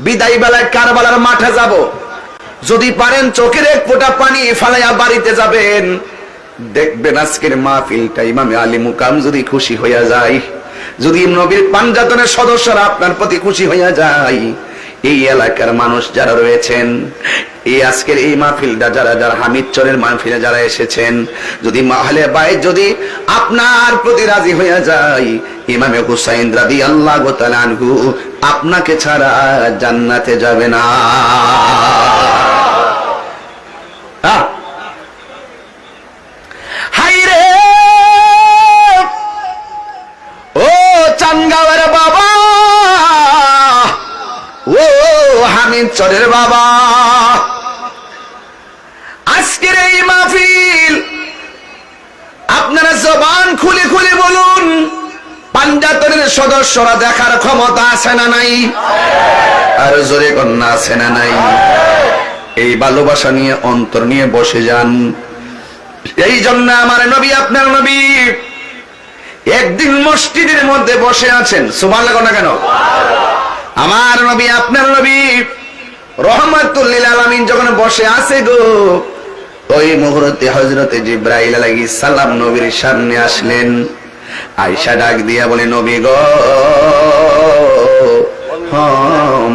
বিদায় বেলায় কারবালার মাঠে যাব, যদি পারেন চোখের এক ফোঁটা পানি ফালাইয়া বাড়িতে যাবেন, দেখবেন আজকের মাহফিলটা ইমামে আলী মুকাম যদি খুশি হইয়া যায়, যদি নবীর পাঞ্জাতনের সদস্যরা আপনার প্রতি খুশি হইয়া যায়, এই এলাকার মানুষ যারা রয়েছেন, এই আজকের এই মাহফিলটা যারা যারা হামিদচরের মাহফিলে যারা এসেছেন, যদি আহলে বাইত যদি আপনার প্রতি রাজি হইয়া যায়, ইমামে হুসাইন রাদিয়াল্লাহু তাআলা আনহু আপনাকে ছাড়া জান্নাতে যাবে না। হাইরে ও চানগাঁওয়ের বাবা, ও হামিদচরের বাবা, আজকের এই মাহফিল আপনারা জবান খুলে খুলে বলুন, পাঞ্জাতনের সদস্যরা দেখার ক্ষমতা আছে না নাই? আর জোরে কন্যা আছে না নাই? এই ভালোবাসা নিয়ে অন্তর নিয়ে বসে যান। এই জন্য আমার নবী আপনার নবী একদিন মসজিদের মধ্যে বসে আছেন, সুবহানাল্লাহ না কেন? আমার নবী আপনার নবী রহমাতুল লিল আলামিন যখন বসে আছে গো, ওই মুহূর্তে হযরতে জিবরাইল আলাইহিস সালাম নবীর সামনে আসলেন। আয়েশা ডাক দিয়া বলে, নবী গো,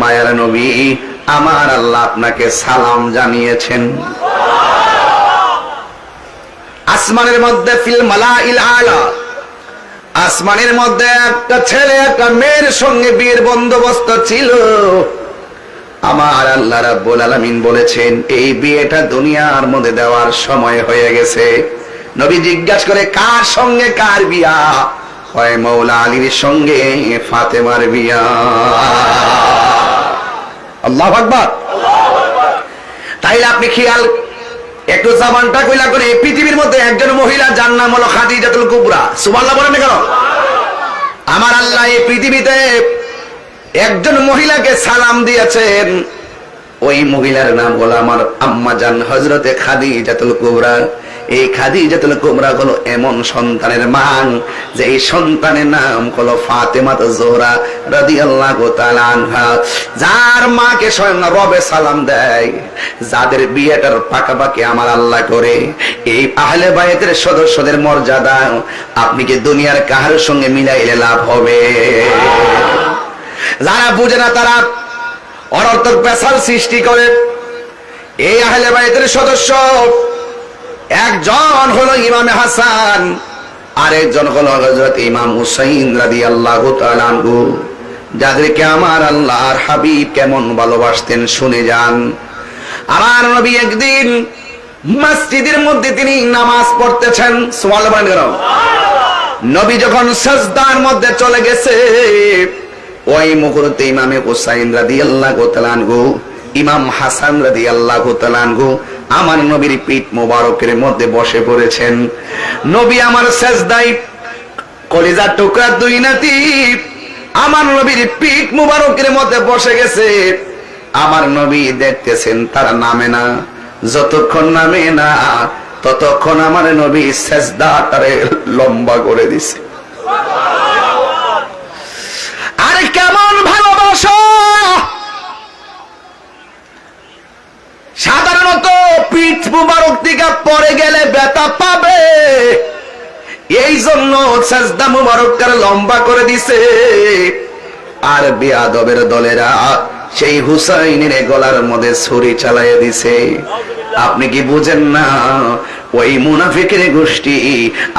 মায়ার নবী, আমার আল্লাহ আপনাকে সালাম জানিয়েছেন। আসমানের মধ্যে ফিল মালাইল আলা, আসমানের মধ্যে একটা ছেলে একটা মেয়ের সঙ্গে বিয়ের বন্দোবস্ত ছিল। আমার আল্লাহ রাব্বুল আলামিন বলেছেন, এই বিয়েটা দুনিয়ার মধ্যে দেওয়ার সময় হয়ে গেছে। নবী জিজ্ঞাসা করে, কার সঙ্গে কার বিয়া? হয় মৌলা আলীর সঙ্গে ফাতেমার বিয়া। আল্লাহু আকবার। তাইলে আপনি খেয়াল একটু জামানটা কইলা করে, এই পৃথিবীর মধ্যে একজন মহিলা যার নাম হলো খাদিজাতুল কুবরা, সুবহানাল্লাহ বলেন না কেন? আমার আল্লাহ এই পৃথিবীতে একজন মহিলাকে সালাম দিয়েছেন, ওই মহিলার নাম হলো আমার আম্মা জান হযরতে খাদিজাতুল কুবরা। এই খাদিজাতুল কুবরা হলো এমন সন্তানের মা যে এই সন্তানের নাম হলো ফাতেমা জোহরা রাদিয়াল্লাহু তাআলা আনহা, যার মাকে স্বয়ং রবে সালাম দেয়, যাদের বিয়েটার পাকাপাকি আমার আল্লাহ করে। এই আহলে বাইতের সদস্যদের মর্যাদা আপনি কি দুনিয়ার কাহার সঙ্গে মিলাইলে লাভ হবে? যারা বুঝে না তারা অনর্থক পেশাল সৃষ্টি করে। এই আহলে বাইতের সদস্য একজন হলো ইমামে হাসান, আরেকজন হলো হযরত ইমাম হুসাইন রাদিয়াল্লাহু তাআলা আনহু, যাদেরকে আমার আল্লাহর হাবিব কেমন ভালোবাসতেন শুনে যান। আমার নবী একদিন মসজিদের মধ্যে তিনি নামাজ পড়তেছেন, সুবহানাল্লাহ। নবী যখন সিজদার মধ্যে চলে গেছে, ওই মুহূর্তে ইমামে হুসাইন রাদিয়াল্লাহু তাআলা আনহু, ইমাম হাসান রাদিয়াল্লাহু তাআলা আনহু আমার নবীর পিঠ মোবারকের মধ্যে বসে পড়েছেন। নবী আমার সিজদায় কলিজার টুকরা দুই নাতি আমার নবীর পিঠ মোবারকের মধ্যে বসে গেছে। আমার নবী দেখতেছেন তারা নামে না, যতক্ষণ নামে না ততক্ষণ আমার নবী সিজদাটারে লম্বা করে দিছে। আরে কেমন ভালোবাসা! সাধারণত পিঠ মুবারক দিকে পড়ে গেলে ব্যথা পাবে, এই জন্য সিজদা মুবারকটারে লম্বা করে দিছে। আর বেয়াদবের দলেরা সেই হুসাইনের গলার মধ্যে ছুরি চালাইয়া দিছে। আপনি কি বুঝেন না? ওই মুনাফিকের গোষ্ঠী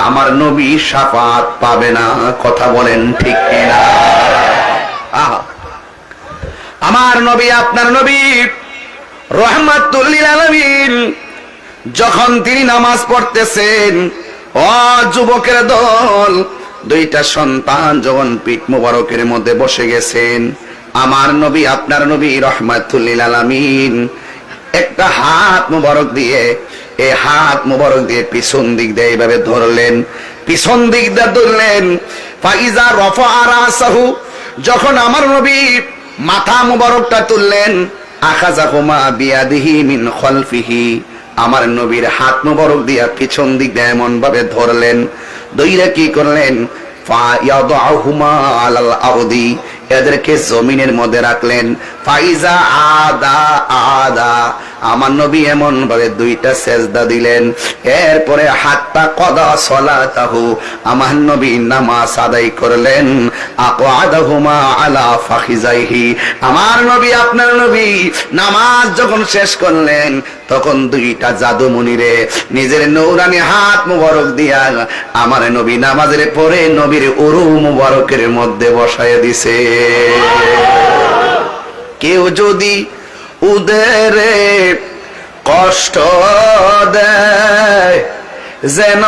আমার নবী শাফাত পাবে না। কথা বলেন ঠিক কিনা? আমার নবী আপনার নবী রহমাতুল লিল আলামিন যখন তিনি নামাজ পড়তেছেন, ও যুবকের দল, দুইটা সন্তান যখন পিঠ মুবারকের মধ্যে বসে গেছেন, আমার নবী আপনার নবী রহমাতুল লিল আলামিন একটা হাত মুবারক দিয়ে, এই হাত মুবারক দিয়ে পিছন দিক দিয়ে এইভাবে ধরলেন, পিছন দিক দিয়ে ধরলেন। ফাইজা রাফা রাসাহু, যখন আমার নবী মাথা মুবারকটা তুললেন, আখাযাহুমা বিয়াদিহি মিন খালফিহি, আমার নবীর হাত মুবারক দিয়া পিছন দিক দিয়ে এমন ভাবে ধরলেন, দইরা কি করলেন, ফায়াদাহুমা আলাল আরদি, এদেরকে জমিনের মধ্যে রাখলেন। ফাইজা আদা আদা, আমার নবী এমন ভাবে দুইটা সেজদা দিলেন। এরপরে হাত্তা কদা সলাতাহু, আমার নবী নামাজ আদায় করলেন। আকআদাহুমা আলা ফাখিজাইহি, আমার নবী আপনার নবী নামাজ যখন শেষ করলেন তখন দুইটা জাদুমণিরে নিজের নৌরানি হাত মুবারক দিয়া আমার নবী নামাজের পরে নবীর উরু মুবারকের মধ্যে বসায় দিছে। কেউ যদি উদেরে কষ্ট দেয়, যেন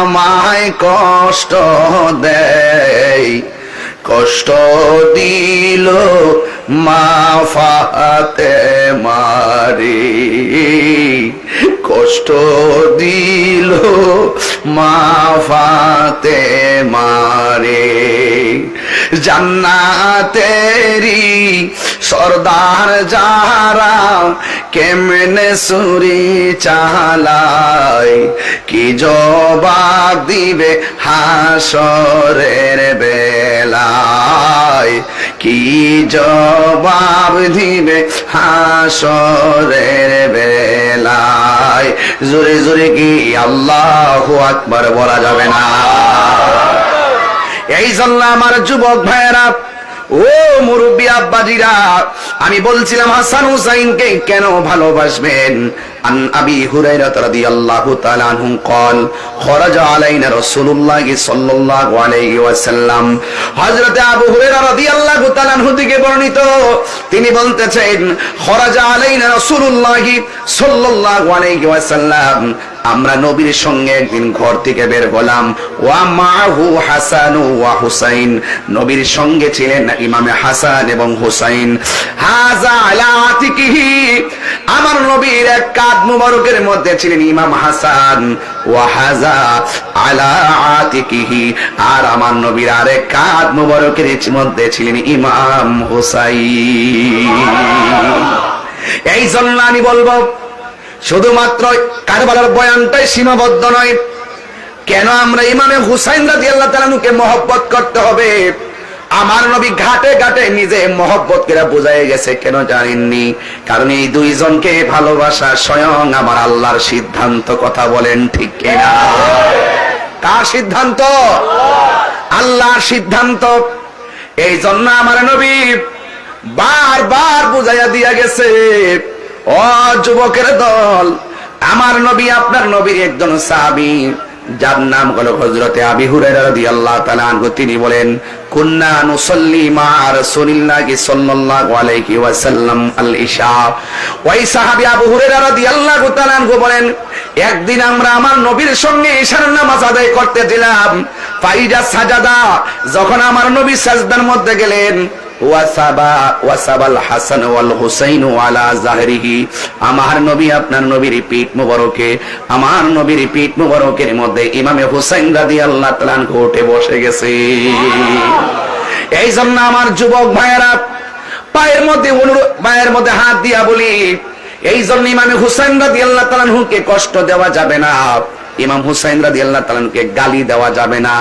আমায় কষ্ট দেয়, কষ্ট দিল মা ফাতেমারে, কষ্ট দিল মা ফাতেমারে। জান্নাতেরি সরদার যারা কেমনে সুরি চালায়, কি জবাব দিবে হাসরের বেলায়, কি জবাব দিবে হাসরের বেলায়। জোরে জোরে কি আল্লাহু আকবার বলা যাবে না? এই জন্য আমার যুবক ভাইয়েরা, ও মুরব্বী আব্বাজিরা, আমি বলছিলাম হাসান হুসাইনকে কেন ভালোবাসবেন। আন আবি হুরায়রা রাদিয়াল্লাহু তাআলা আনহু قال خرج علينا رسول الله صلى الله عليه وسلم, হযরত আবু হুরায়রা রাদিয়াল্লাহু তাআলা আনহু থেকে বর্ণিত, তিনি বলতেছেন খরাজা আলাইনা রাসূলুল্লাহ সাল্লাল্লাহু আলাইহি ওয়াসাল্লাম, আমরা নবীর সঙ্গে একদিন ঘর থেকে বের হলাম। ওয়া মাহু হাসান ওয়া হুসাইন, নবীর সঙ্গে ছিলেন ইমামে হাসান এবং হুসাইন। হাযা আলা আতিকিহি, আমার নবীর এক কাঁধ মুবারকের মধ্যে ছিলেন ইমাম হাসান। ওয়া হাযা আলা আতিকিহি, আর আমার নবীর আরেক কাঁধ মুবারকের মধ্যে ছিলেন ইমাম হুসাইন। এই জন্য আমি বলবো শুধুমাত্র কারবালার বয়ানটাই সীমাবদ্ধ নয়। কেন আমরা ইমামে হুসাইন রাদিয়াল্লাহু তাআলা কে মহব্বত করতে হবে? আমার নবী ঘাটে ঘাটে নিজে মহব্বত করে বুঝাই গেছে, কেন জানেননি? কারণ এই দুইজনকে ভালোবাসা স্বয়ং আমার আল্লাহর সিদ্ধান্ত। কথা বলেন ঠিক কিনা? কার সিদ্ধান্ত? আল্লাহর সিদ্ধান্ত। এই জন্য আমার নবী বারবার বুঝাইয়া দিয়া গেছে, ও যুবকের দল, আমার নবী আপনার নবীর একজন সাহাবী, যার নাম হলো হযরতে আবু হুরায়রা রাদিয়াল্লাহু তাআলা আনহু, তিনি বলেন কুন্না নুসাল্লি মা রাসূলিল্লাহি সাল্লাল্লাহু আলাইহি ওয়াসাল্লাম আল ইশা। ওই সাহাবী আবু হুরায়রা রাদিয়াল্লাহু তাআলা আনহু বলেন, একদিন আমরা আমার নবীর সঙ্গে ইশার নামাজ আদায় করতেছিলাম। ফাইজা সাজাদা, যখন আমার নবী সাজদার মধ্যে গেলেন, ওয়াসাবাল হাসান ওয়াল হুসাইন আলা যাহরিহি, আমার নবী আপনার নবীর পিঠ মুবারকে, আমার নবীর পিঠ মুবারকের মধ্যে ইমামে হুসাইন রাদিয়াল্লাহু তাআলা আনহু উঠে বসে গেছে। এই জন্য আমার যুবক ভাইয়েরা, পায়ের মধ্যে হাত দিয়া বলি, এই জন্য ইমামে হুসাইন রাদিয়াল্লাহু তাআলা আনহুকে কষ্ট দেওয়া যাবে না, ইমাম হুসাইন রাদিয়াল্লাহু তাআলা আনহুকে গালি দেওয়া যাবে না।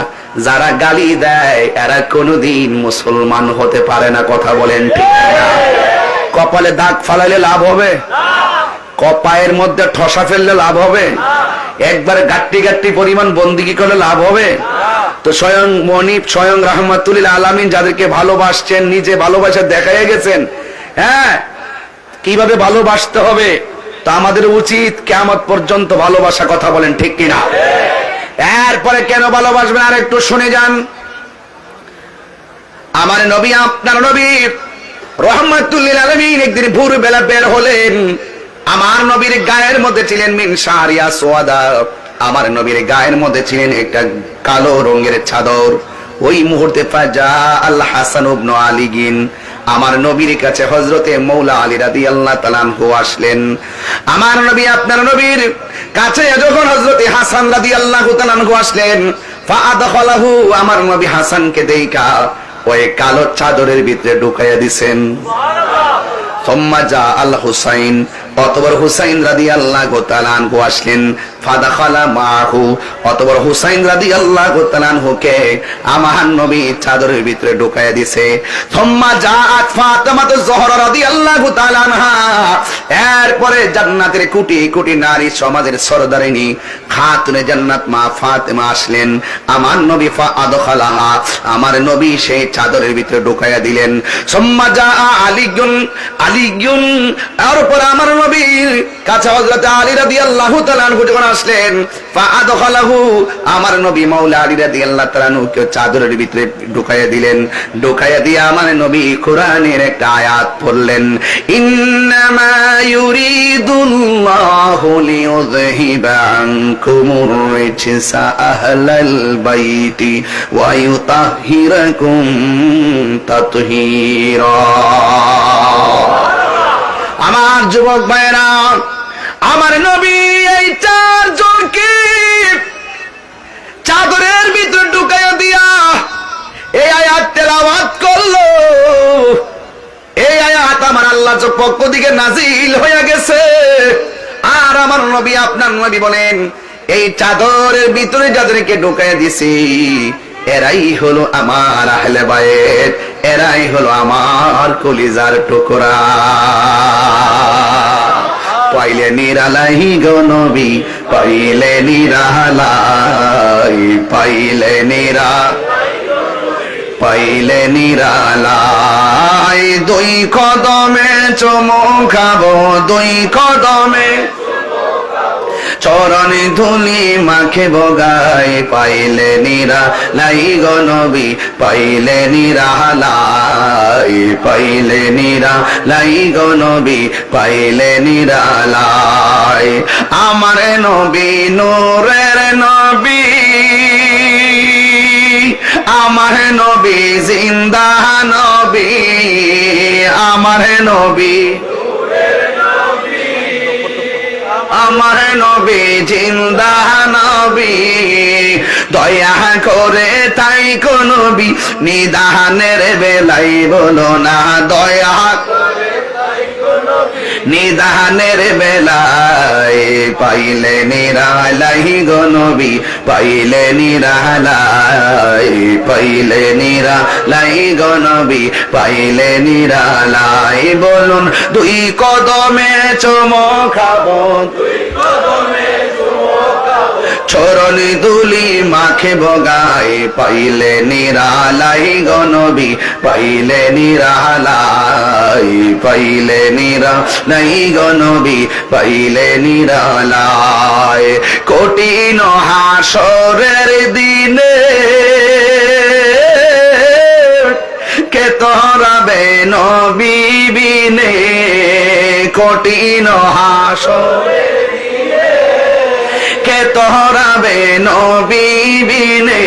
যারা গালি দেয় এরা কোনোদিন মুসলমান হতে পারে না। কথা বলেন ঠিক না? কপালে দাগ ফালাইলে লাভ হবে? কপায়ের মধ্যে ঠসা ফেললে লাভ হবে? একবার গাট্টি গাট্টি পরিমাণ বন্দিগি করলে লাভ হবে? তো স্বয়ং মনিব, স্বয়ং রাহমাতুল আলামিন যাদেরকে ভালোবাসছেন, নিজে ভালোবাসা দেখাইয়া গেছেন, হ্যাঁ, কিভাবে ভালোবাসতে হবে। তো আমাদের উচিত কিয়ামত পর্যন্ত ভালোবাসা। কথা বলেন ঠিক কিনা? এরপরে কেন ভালোবাসবেন আর একটু শুনে যান। আমার নবী আপনার নবী রাহমাতুল লিল আলামিন একদিন ভোর বেলা বের হলেন। আমার নবীর গায়ের মধ্যে ছিলেন মিন শারিয়া সোয়াদা, আমার নবীর গায়ের মধ্যে ছিলেন একটা কালো রঙের চাদর। ওই মুহূর্তে ফাজা আল হাসান ইবনে আলীগিন, আমার নবীর কাছে হযরতে মৌলা আলী রাদিয়াল্লাহু তাআলা আনহু আসলেন। আমার নবী আপনার নবীর কাছে যখন হযরতে হাসান রাদিয়াল্লাহু তাআলা আনহু আসলেন, ফাআদখালাহু, আমার নবী হাসানকে দেইখা ওই কালো চাদরের ভিতরে ঢুকাইয়া দিবেন। সুবহানাল্লাহ। সুম্মা জা আল হুসাইন, অতঃপর হুসাইন রাদিয়াল্লাহু তাআলা আনহু আসলেন। ফাদাখালা মাহু, অতঃপর হুসাইন রাদিয়াল্লাহু তাআলা আনহুকে আমার নবী চাদরের ভিতরে ঢুকায়া দিয়েছে। সুম্মা জাআত ফাতিমাতুজ জোহরা রাদিয়াল্লাহু তাআলা আনহা, এরপরে জান্নাতের কোটি কোটি নারী সমাজের সরদারিনী খাতুনে জান্নাত মা ফাতেমা আসলেন। আমার নবী ফাআদখালাহা, আমার নবী সেই চাদরের ভিতরে ঢুকায়া দিলেন। সুম্মা জাআ আলীগুন, আলীগুন, এরপর আমার নবীর কাছে হযরত আলী রাদিয়াল্লাহু তাআলা আনহু যখন আসলেন, ফাআদখালাহু, আমার নবী মাওলা আলী রাদিয়াল্লাহু তাআলা আনহুকে চাদরের ভিতরে ঢুকায়া দিলেন। ঢুকায়া দিয়ে আমার নবী কোরআনের একটা আয়াত পড়লেন, ইন্নামা ইউরিদুল্লাহু লিইউযহিবা আনকুমুর রিজসা আহলাল বাইতি ওয়া ইউতাহহিরাকুম তাতহীরা। আমার যুবক ভাইরা, আমার নবী এই চারজনকে চাদরের ভিতরে ঢুকাইয়া দিয়া এই আয়াত তেলাওয়াত করলো। এই আয়াত আমার আল্লাহর পক্ষ থেকে নাজিল হয়ে গেছে। আর আমার নবী, আপনার নবী বলেন, এই চাদরের ভিতরে যাদেরকে ঢুকাইয়া দিছি এরাই হলো আমার আহলে বাইত, এরাই হলো আমার কলিজার টুকরা। পাইলে নিরালাই গো নবী, পাইলে নিরালাই, পাইলে পাইলে নিরালাই। দুই কদমে চুমু খাবো, দুই কদমে চরণে ধুলি মাখে বগাই, পাইলে নিরালাই গো নবী, পাইলে নিরালাই, পাইলে নিরালাই গো নবী, পাইলে নিরালাই। আমার নবী নূরের নবী, আমার নবী জিন্দা নবী, আমার নবী, আমার নবী জিন্দা নবী। দয়া করে তাই কোন নবী নিদানের বেলাই বলো না, দয়া নিদানের বেলায় পাইলে নিরালাই গো নবী, পাইলে নিরালাই, পাইলে নিরালাই গো নবী, পাইলে নিরালাই। বলুন দুই কদমে চুমু খাবো, দুই কদমে চরণে ধুলি মাখে বগাই, পাইলে নিরালাই গো নবী, পাইলে নিরালাই, পাইলে নিরালাই গো নবী, পাইলে নিরালাই। কঠিন হাসরের দিনে কে তোরাবে নবী বিনে, কঠিন হাসরের কে তোরাবে নবী বিনে।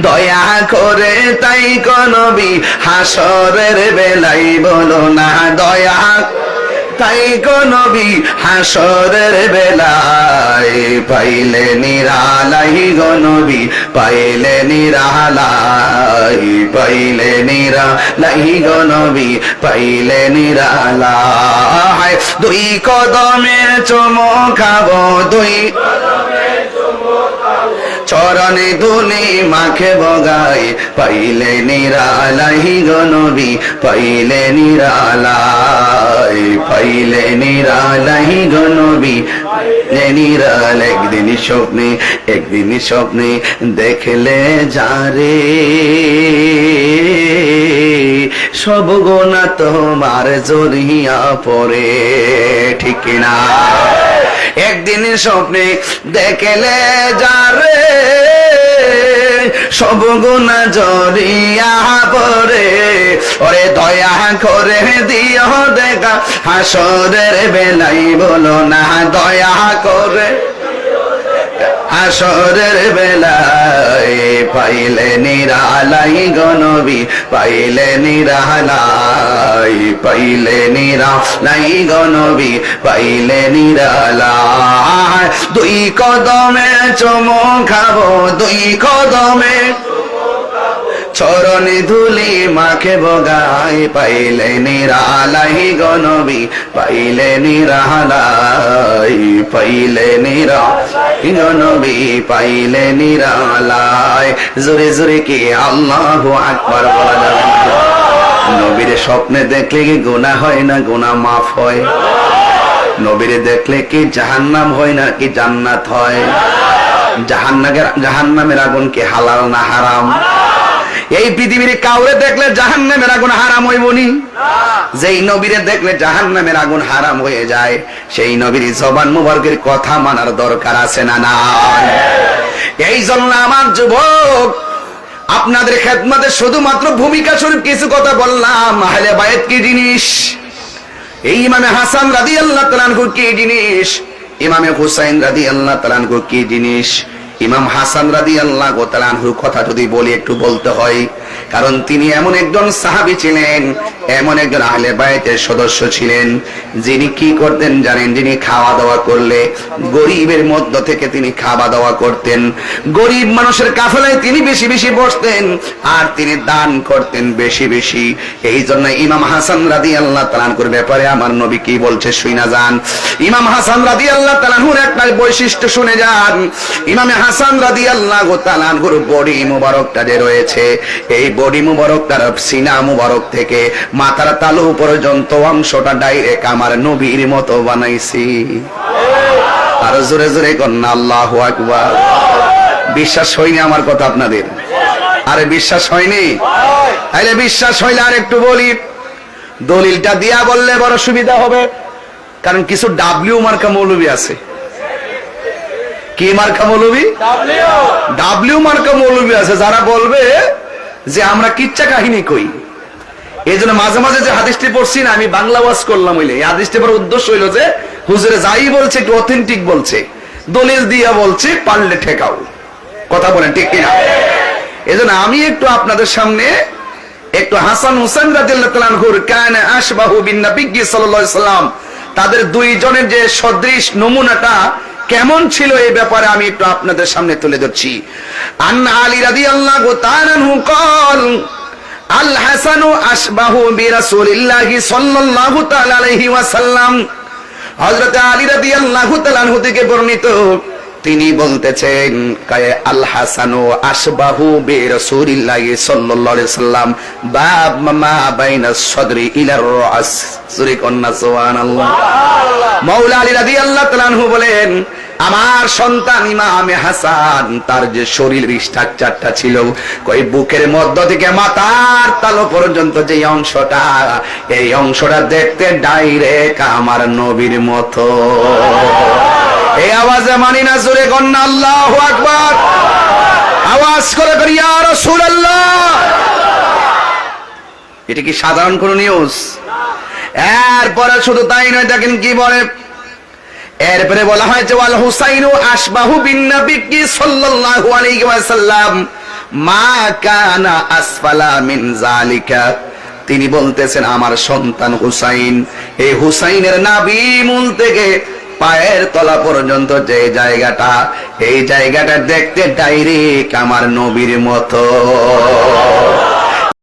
দয়া করে তাই গো নবী হাসরের বেলাই বলো না, দয়া তাই গো নবী হাসরের বেলায় পাইলে নিরালাই গো নবী, পাইলে নিরালাই, পাইলে নিরালাই গো নবী, পাইলে নিরালাই। দুই কদমে চুমু খাবো, দুই চরণে ধুলি মাখে বগাই, পাইলে নিরালাই গো নবী, পাইলে নিরালাই, পাইলে নিরালাই গো নবী, নিরাল। একদিন স্বপ্নে, একদিন স্বপ্নে দেখলে যারে সব গোনা তোমার জড়িয়া পড়ে, ঠিক না? একদিন স্বপ্নে দেখলে যারে সব গুনাহ জড়িয়া পড়ে, ওরে দয়া করে দিও দেখা হাসরের বেলাই বলো না, দয়া করে হাসরের বেলায় পাইলে নিরালাই গো নবী, পাইলে নিরালাই, পাইলে নিরালাই গো নবী, পাইলে নিরালাই। দুই কদমে চুমু খাবো, দুই কদমে চরণে ধুলি মাখে বগাই, পাইলে নিরালাই গো নবী, পাইলে নিরালাই, পাইলে নিরালাই গো নবী, পাইলে নিরালাই। জোরে জোরে কি আল্লাহু আকবার বলা যাবে না? নবীর স্বপ্নে দেখলে কি গুনাহ হয় না গুনাহ মাফ হয়? নবীরে দেখলে কি জাহান্নাম হয় না কি জান্নাত হয়? জাহান্নামের আগুন কি হালাল না হারাম? এই পৃথিবীর কাউরে দেখলে জাহান্নামের আগুন হারাম হইবনি? যেই নবীরে দেখলে জাহান্নামের আগুন হারাম হয়ে যায়, সেই নবীর জবান মুবারকের কথা মানার দরকার আছে না নাই? এই জন্য আমার যুবক, আপনাদের খেদমতে শুধুমাত্র ভূমিকা স্বরূপ কিছু কথা বললাম। আহলে বায়াত কি জিনিস, এই ইমামে হাসান রাদিয়াল্লাহু তাআলা আনহু কি জিনিস, ইমামে হুসাইন রাদিয়াল্লাহু তাআলা আনহু কি জিনিস। ইমাম হাসান রাদিয়াল্লাহু তাআলা আনহুর কথা যদি বলি একটু বলতে হয়, কারণ তিনি এমন একজন সাহাবী ছিলেন, এমন একজন আহলে বায়াতের সদস্য ছিলেন, যিনি কি করতেন জানেন? যিনি খাওয়া দাওয়া করলে গরিবের মধ্য থেকে তিনি খাওয়া দাওয়া করতেন। গরিব মানুষের কাফেলায় তিনি বেশি বেশি বসতেন, আর তিনি দান করতেন বেশি বেশি। এই জন্য ইমাম হাসান রাদিয়াল্লাহু তাআলা আনহুর ব্যাপারে আমার নবী কি বলছে শুনে যান। ইমাম হাসান রাদিয়াল্লাহু তাআলা আনহুর একটা বৈশিষ্ট্য শুনে যান। ইমামে হাসান রাদিয়াল্লাহু তাআলা আনহুর বডি মুবারকটা যে রয়েছে, এই বডি মুবারক তার সিনা মুবারক থেকে মাথার তালু পর্যন্ত অংশটা ডাইরেক্ট আমার নবীর মতো বানাইছি। আর জোরে জোরে কন্যা আল্লাহু আকবার। বিশ্বাস হয়নি আমার কথা আপনাদের? আরে বিশ্বাস হয়নি? তাইলে বিশ্বাস হইলে আর একটু বলি, দলিলটা দিয়া বললে বড় সুবিধা হবে। কারণ কিছু ডাব্লিউ মার্কা মৌলবী আছে। কি মার্কা মৌলবী? ডাব্লিউ মার্কা মৌলবী আছে, যারা বলবে যে আমরা কিচ্ছা কাহিনী কই। এই জন্য মাঝে মাঝে যে হাদিসটি পড়ছি না, আমি বাংলা ওয়াজ করলাম হইলে এই হাদিসটি পড়ার উদ্দেশ্য হইল যে হুজুরে যাই বলছে একটু অথেন্টিক বলছে, দলিল দিয়া বলছে, পারলে ঠেকাও। কথা বলেন ঠিক কিনা? এই জন্য আমি একটু আপনাদের সামনে একটু হাসান হুসাইন রাদিয়াল্লাহু তাআলা আনহুর কানা আশবাহু বিন নবী সাল্লাল্লাহু আলাইহি ওয়াসাল্লাম, তাদের দুইজনের যে সদৃশ নমুনাটা কেমন ছিল এই ব্যাপারে আমি একটু আপনাদের সামনে তুলে ধরছি। আন্না আলী রাদিয়াল্লাহু তাআলা আনহু قال আল হাসানু আশবাহু বিরাসূলিল্লাহি সাল্লাল্লাহু তাআলা আলাইহি ওয়াসাল্লাম। হযরত আলী রাদিয়াল্লাহু তাআলা আনহু থেকে বর্ণিত, তিনি বলতেছেন আল হাসানু আশবাহু বিরাসূলিল্লাহি সাল্লাল্লাহু আলাইহি ওয়াসাল্লাম বাব মা বাইনা সদরি ইলার রাস। সূরা কন্যা সুবহানাল্লাহ। মাওলা আলী রাদিয়াল্লাহু তাআলা আনহু বলেন, আমার সন্তান ইমামে হাসান তার যে শরীরের স্ট্রাকচারটা ছিল, কই বুকের মধ্য থেকে মাথার তালু পর্যন্ত যে অংশটা, এই অংশটা দেখতে ডাইরেক্ট আমার নবীর মতো। এই আওয়াজে মানি না জোরে কন্যা আল্লাহু আকবার। আওয়াজ করে করি ইয়া রাসূলুল্লাহ। এটা কি সাধারণ কোন নিউজ? এরপরে শুধু তাই নয়, দেখেন কি বলে, এরপরে বলা হয়েছে ওয়াল হুসাইনু আশবাহু বিন নবী সাল্লাল্লাহু আলাইহি ওয়াসাল্লাম মা কানা আসফালা মিন যালিকা। তিনি বলতেছেন আমার সন্তান হুসাইন, এই হুসাইনের নাভি মূল থেকে পায়ের তলা পর্যন্ত যে জায়গাটা, এই জায়গাটা দেখতে ডাইরেক্ট আমার নবীর মতো।